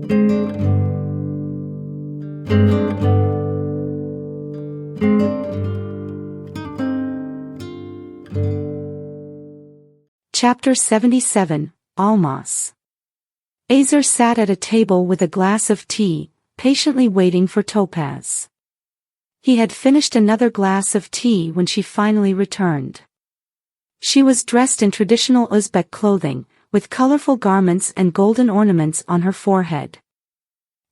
Chapter 77, Almas. Azer sat at a table with a glass of tea, patiently waiting for Topaz. He had finished another glass of tea when she finally returned. She was dressed in traditional Uzbek clothing, with colorful garments and golden ornaments on her forehead.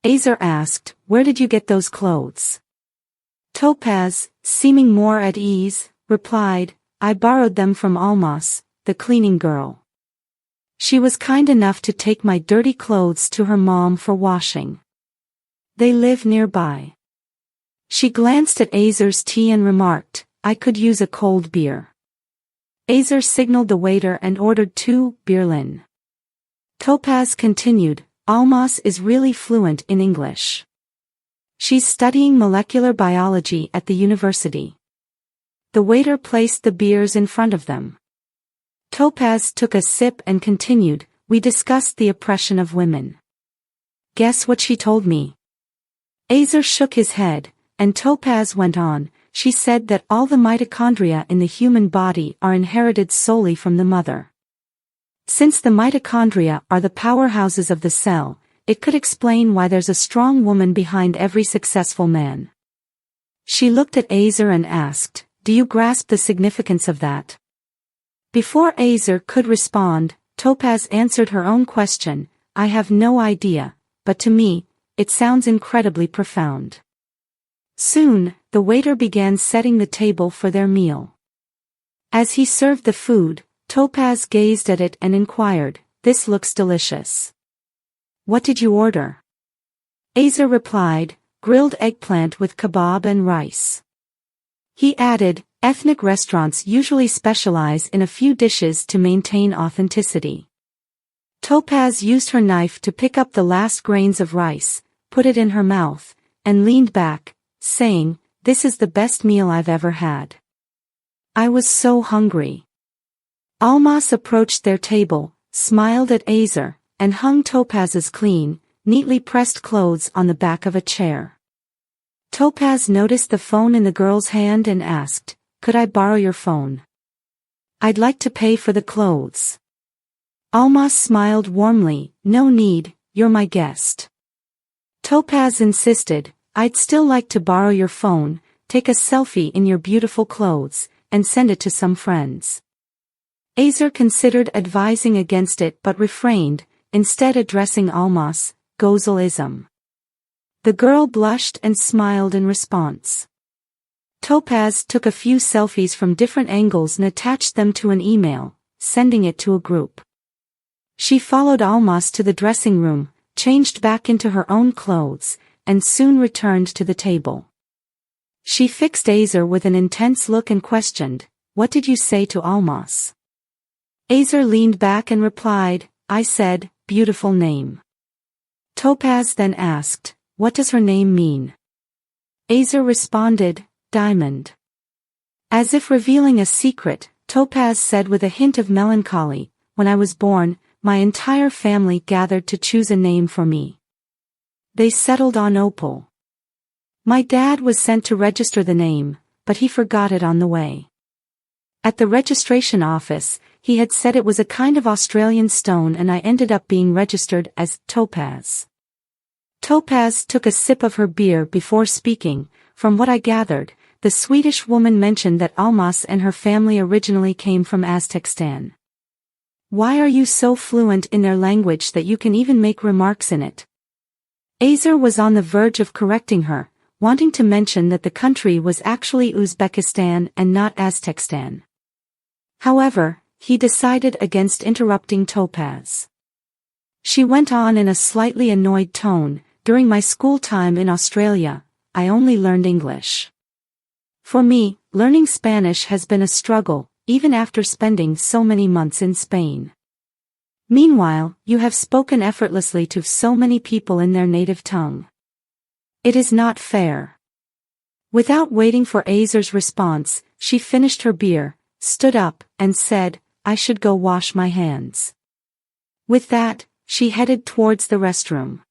Azer asked, "Where did you get those clothes?" Topaz, seeming more at ease, replied, "I borrowed them from Almas, the cleaning girl. She was kind enough to take my dirty clothes to her mom for washing. They live nearby." She glanced at Azer's tea and remarked, "I could use a cold beer." Azer signaled the waiter and ordered 2 Bierlin. Topaz continued, "Almas is really fluent in English. She's studying molecular biology at the university." The waiter placed the beers in front of them. Topaz took a sip and continued, "We discussed the oppression of women. Guess what she told me?" Azer shook his head, and Topaz went on. She said that all the mitochondria in the human body are inherited solely from the mother. Since the mitochondria are the powerhouses of the cell, it could explain why there's a strong woman behind every successful man. She looked at Azer and asked, "Do you grasp the significance of that?" Before Azer could respond, Topaz answered her own question, "I have no idea, but to me, it sounds incredibly profound." Soon, the waiter began setting the table for their meal. As he served the food, Topaz gazed at it and inquired, "This looks delicious. What did you order?" Azer replied, "Grilled eggplant with kebab and rice." He added, "Ethnic restaurants usually specialize in a few dishes to maintain authenticity." Topaz used her knife to pick up the last grains of rice, put it in her mouth, and leaned back, saying, "This is the best meal I've ever had. I was so hungry." Almas approached their table, smiled at Azer, and hung Topaz's clean, neatly pressed clothes on the back of a chair. Topaz noticed the phone in the girl's hand and asked, "Could I borrow your phone? I'd like to pay for the clothes." Almas smiled warmly, "No need, you're my guest." Topaz insisted, "I'd still like to borrow your phone, take a selfie in your beautiful clothes, and send it to some friends." Azer considered advising against it but refrained, instead addressing Almas, "Gozel-ism." The girl blushed and smiled in response. Topaz took a few selfies from different angles and attached them to an email, sending it to a group. She followed Almas to the dressing room, changed back into her own clothes, and soon returned to the table. She fixed Azer with an intense look and questioned, "What did you say to Almas?" Azer leaned back and replied, "I said, beautiful name." Topaz then asked, "What does her name mean?" Azer responded, "Diamond." As if revealing a secret, Topaz said with a hint of melancholy, "When I was born, my entire family gathered to choose a name for me. They settled on Opal. My dad was sent to register the name, but he forgot it on the way. At the registration office, he had said it was a kind of Australian stone and I ended up being registered as Topaz." Topaz took a sip of her beer before speaking. "From what I gathered, the Swedish woman mentioned that Almas and her family originally came from Aztecstan. Why are you so fluent in their language that you can even make remarks in it?" Azer was on the verge of correcting her, wanting to mention that the country was actually Uzbekistan and not Aztecstan. However, he decided against interrupting Topaz. She went on in a slightly annoyed tone, "During my school time in Australia, I only learned English. For me, learning Spanish has been a struggle, even after spending so many months in Spain. Meanwhile, you have spoken effortlessly to so many people in their native tongue. It is not fair." Without waiting for Azer's response, she finished her beer, stood up, and said, "I should go wash my hands." With that, she headed towards the restroom.